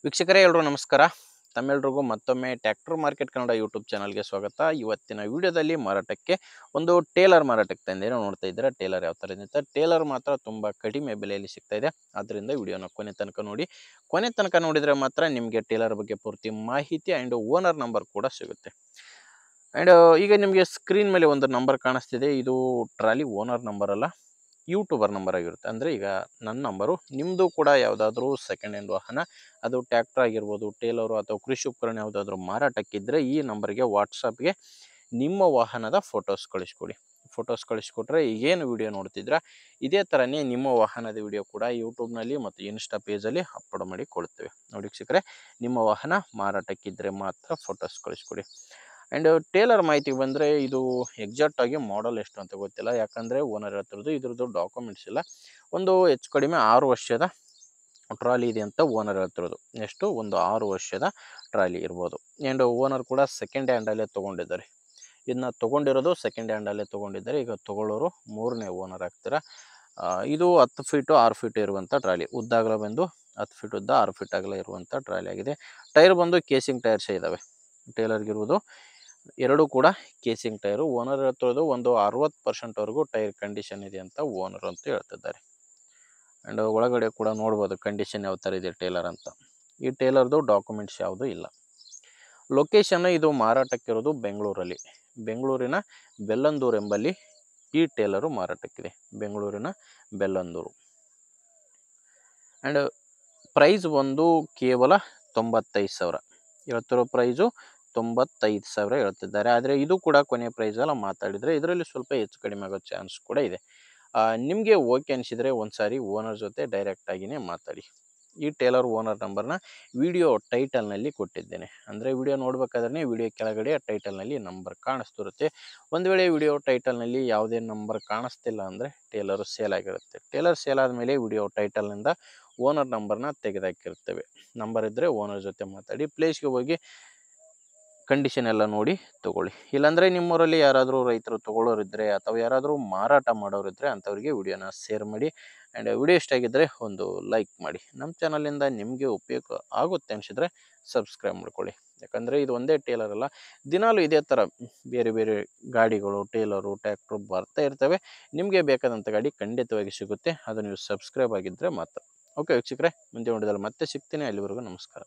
ವೀಕ್ಷಕರೇ ಎಲ್ಲರೂ ನಮಸ್ಕಾರ. ತಮ್ಮೆಲ್ಲರಿಗೂ ಮತ್ತೊಮ್ಮೆ ಟ್ರ್ಯಾಕ್ಟರ್ ಮಾರ್ಕೆಟ್ ಕನ್ನಡ ಯೂಟ್ಯೂಬ್ ಚಾನಲ್ಗೆ ಸ್ವಾಗತ. ಇವತ್ತಿನ ವಿಡಿಯೋದಲ್ಲಿ ಮಾರಾಟಕ್ಕೆ ಒಂದು ಟೇಲರ್ ಮಾರಾಟಕ್ಕೆ ತಂದೇನೋ ನೋಡ್ತಾ ಇದ್ದೀರಾ. ಟೇಲರ್ ಯಾವ ಥರ ಇದೆ? ಟೇಲರ್ ಮಾತ್ರ ತುಂಬ ಕಡಿಮೆ ಬೆಲೆಯಲ್ಲಿ ಸಿಗ್ತಾ ಇದೆ. ಆದ್ದರಿಂದ ವಿಡಿಯೋನ ಕೊನೆ ತನಕ ನೋಡಿ. ಕೊನೆ ತನಕ ನೋಡಿದರೆ ಮಾತ್ರ ನಿಮಗೆ ಟೇಲರ್ ಬಗ್ಗೆ ಪೂರ್ತಿ ಮಾಹಿತಿ ಆ್ಯಂಡ್ ಓನರ್ ನಂಬರ್ ಕೂಡ ಸಿಗುತ್ತೆ. ಆ್ಯಂಡ್ ಈಗ ನಿಮಗೆ ಸ್ಕ್ರೀನ್ ಮೇಲೆ ಒಂದು ನಂಬರ್ ಕಾಣಿಸ್ತಿದೆ. ಇದು ಟ್ರಾಲಿ ಓನರ್ ನಂಬರ್ ಅಲ್ಲ, ಯೂಟ್ಯೂಬರ್ ನಂಬರ್ ಆಗಿರುತ್ತೆ. ಅಂದರೆ ಈಗ ನನ್ನ ನಂಬರು, ನಿಮ್ಮದು ಕೂಡ ಯಾವುದಾದ್ರೂ ಸೆಕೆಂಡ್ ಹ್ಯಾಂಡ್ ವಾಹನ, ಅದು ಟ್ಯಾಕ್ಟರ್ ಆಗಿರ್ಬೋದು, ಟೇಲರು ಅಥವಾ ಕೃಷಿ ಉಪಕರಣ ಯಾವುದಾದ್ರೂ ಮಾರಾಟಕ್ಕಿದ್ದರೆ ಈ ನಂಬರ್ಗೆ ವಾಟ್ಸಪ್ಗೆ ನಿಮ್ಮ ವಾಹನದ ಫೋಟೋಸ್ ಕಳಿಸ್ಕೊಡಿ. ಫೋಟೋಸ್ ಕಳಿಸ್ಕೊಟ್ರೆ ಏನು ವಿಡಿಯೋ ನೋಡ್ತಿದ್ರ ಇದೇ ಥರನೇ ನಿಮ್ಮ ವಾಹನದ ವಿಡಿಯೋ ಕೂಡ ಯೂಟ್ಯೂಬ್ನಲ್ಲಿ ಮತ್ತು ಇನ್ಸ್ಟಾ ಪೇಜಲ್ಲಿ ಅಪ್ಲೋಡ್ ಮಾಡಿ ಕೊಡ್ತೇವೆ. ನೋಡಿ ವೀಕ್ಷಕರೇ, ನಿಮ್ಮ ವಾಹನ ಮಾರಾಟಕ್ಕಿದ್ದರೆ ಮಾತ್ರ ಫೋಟೋಸ್ ಕಳಿಸ್ಕೊಡಿ. ಆ್ಯಂಡ್ ಟೇಲರ್ ಮಾಹಿತಿಗೆ ಬಂದರೆ ಇದು ಎಕ್ಸಾಕ್ಟ್ ಆಗಿ ಮಾಡಲ್ ಎಷ್ಟು ಅಂತ ಗೊತ್ತಿಲ್ಲ, ಯಾಕಂದರೆ ಓನರ್ ಹೇಳ್ತಿರೋದು ಇದ್ರದ್ದು ಡಾಕ್ಯುಮೆಂಟ್ಸ್ ಇಲ್ಲ. ಒಂದು ಹೆಚ್ಚು ಕಡಿಮೆ 6 ವರ್ಷದ ಟ್ರಾಲಿ ಇದೆ ಅಂತ ಓನರ್ ಹೇಳ್ತಿರೋದು. ಎಷ್ಟು? ಒಂದು 6 ವರ್ಷದ ಟ್ರಾಲಿ ಇರ್ಬೋದು. ಆ್ಯಂಡ್ ಓನರ್ ಕೂಡ ಸೆಕೆಂಡ್ ಹ್ಯಾಂಡಲ್ಲೇ ತೊಗೊಂಡಿದ್ದಾರೆ. ಇದನ್ನ ತೊಗೊಂಡಿರೋದು ಸೆಕೆಂಡ್ ಹ್ಯಾಂಡಲ್ಲೇ ತೊಗೊಂಡಿದ್ದಾರೆ. ಈಗ ತೊಗೊಳ್ಳೋರು 3ನೇ ಓನರ್ ಆಗ್ತೀರಾ. ಇದು 10 ಫೀಟು 6 ಫೀಟು ಇರುವಂಥ ಟ್ರಾಲಿ. ಉದ್ದಾಗಲ ಬಂದು 10 ಫೀಟ್ ಉದ್ದ 6 ಫೀಟ್ ಅಗಲ ಇರುವಂಥ ಟ್ರಾಲಿ ಆಗಿದೆ. ಟೈರ್ ಬಂದು ಕೇಸಿಂಗ್ ಟೈರ್ಸೇ ಇದ್ದಾವೆ. ಟೇಲರ್ಗಿರುವುದು ಎರಡೂ ಕೂಡ ಕೇಸಿಂಗ್ ಟೈರು. ಓನರ್ ಹೇಳ್ತಿರೋದು ಒಂದು 60% ಟೈರ್ ಕಂಡೀಷನ್ ಇದೆ ಅಂತ ಓನರ್ ಅಂತ ಹೇಳ್ತಿದ್ದಾರೆ. ಆ್ಯಂಡ್ ಒಳಗಡೆ ಕೂಡ ನೋಡ್ಬೋದು ಕಂಡೀಷನ್ ಯಾವ ಥರ ಇದೆ ಟೇಲರ್ ಅಂತ. ಈ ಟೇಲರ್ದು ಡಾಕ್ಯುಮೆಂಟ್ಸ್ ಯಾವುದೂ ಇಲ್ಲ. ಲೊಕೇಶನ್ ಇದು ಮಾರಾಟಕ್ಕಿರೋದು ಬೆಂಗಳೂರಲ್ಲಿ. ಬೆಂಗಳೂರಿನ ಬೆಲ್ಲಂದೂರು ಎಂಬಲ್ಲಿ ಈ ಟೇಲರು ಮಾರಾಟಕ್ಕಿದೆ. ಬೆಂಗಳೂರಿನ ಬೆಲ್ಲಂದೂರು. ಆ್ಯಂಡ್ ಪ್ರೈಸ್ ಒಂದು ಕೇವಲ 95,000 ಹೇಳ್ತಿರೋ ಪ್ರೈಸು. 95,000 ಹೇಳ್ತಿದ್ದಾರೆ. ಆದರೆ ಇದು ಕೂಡ ಕೊನೆಯ ಪ್ರೈಸ್ ಎಲ್ಲ ಮಾತಾಡಿದರೆ ಇದರಲ್ಲಿ ಸ್ವಲ್ಪ ಹೆಚ್ಚು ಕಡಿಮೆ ಆಗೋ ಚಾನ್ಸ್ ಕೂಡ ಇದೆ. ನಿಮಗೆ ಓಕೆ ಅನಿಸಿದರೆ ಒಂದು ಸಾರಿ ಓನರ್ ಜೊತೆ ಡೈರೆಕ್ಟಾಗಿಯೇ ಮಾತಾಡಿ. ಈ ಟೇಲರ್ ಓನರ್ ನಂಬರ್ನ ವಿಡಿಯೋ ಟೈಟಲ್ನಲ್ಲಿ ಕೊಟ್ಟಿದ್ದೇನೆ. ಅಂದರೆ ವಿಡಿಯೋ ನೋಡಬೇಕಾದ್ರೆ ವಿಡಿಯೋ ಕೆಳಗಡೆ ಟೈಟಲ್ನಲ್ಲಿ ನಂಬರ್ ಕಾಣಿಸ್ತಿರುತ್ತೆ. ಒಂದು ವೇಳೆ ವಿಡಿಯೋ ಟೈಟಲ್ನಲ್ಲಿ ಯಾವುದೇ ನಂಬರ್ ಕಾಣಿಸ್ತಿಲ್ಲ ಅಂದರೆ ಟೇಲರು ಸೇಲ್ ಆಗಿರುತ್ತೆ. ಟೇಲರ್ ಸೇಲ್ ಆದಮೇಲೆ ವಿಡಿಯೋ ಟೈಟಲ್ನಿಂದ ಓನರ್ ನಂಬರ್ನ ತೆಗೆದಾಕಿರ್ತೇವೆ. ನಂಬರ್ ಇದ್ದರೆ ಓನರ್ ಜೊತೆ ಮಾತಾಡಿ ಪ್ಲೇಸ್ಗೆ ಹೋಗಿ ಕಂಡೀಷನ್ ಎಲ್ಲ ನೋಡಿ ತೊಗೊಳ್ಳಿ. ಇಲ್ಲಾಂದರೆ ನಿಮ್ಮೂರಲ್ಲಿ ಯಾರಾದರೂ ರೈತರು ತೊಗೊಳ್ಳೋರಿದ್ದರೆ ಅಥವಾ ಯಾರಾದರೂ ಮಾರಾಟ ಮಾಡೋರಿದ್ದರೆ ಅಂಥವ್ರಿಗೆ ವಿಡಿಯೋನ ಶೇರ್ ಮಾಡಿ. ಆ್ಯಂಡ್ ವಿಡಿಯೋ ಇಷ್ಟ ಆಗಿದ್ದರೆ ಒಂದು ಲೈಕ್ ಮಾಡಿ. ನಮ್ಮ ಚಾನಲಿಂದ ನಿಮಗೆ ಉಪಯೋಗ ಆಗುತ್ತೆ ಅನಿಸಿದರೆ ಸಬ್ಸ್ಕ್ರೈಬ್ ಮಾಡ್ಕೊಳ್ಳಿ. ಯಾಕಂದರೆ ಇದು ಒಂದೇ ಟೇಲರ್ ಅಲ್ಲ, ದಿನಾಲೂ ಇದೇ ಥರ ಬೇರೆ ಬೇರೆ ಗಾಡಿಗಳು, ಟೇಲರು, ಟ್ರ್ಯಾಕ್ಟ್ರು ಬರ್ತಾ ಇರ್ತವೆ. ನಿಮಗೆ ಬೇಕಾದಂಥ ಗಾಡಿ ಖಂಡಿತವಾಗಿ ಸಿಗುತ್ತೆ. ಅದು ನೀವು ಸಬ್ಸ್ಕ್ರೈಬ್ ಆಗಿದ್ದರೆ ಮಾತ್ರ. ಓಕೆ ವೀಕ್ಷಕರೇ, ಮುಂದೆ ನೋಡಿದಲ್ಲಿ ಮತ್ತೆ ಸಿಗ್ತೀನಿ. ಅಲ್ಲಿವರೆಗೂ ನಮಸ್ಕಾರ.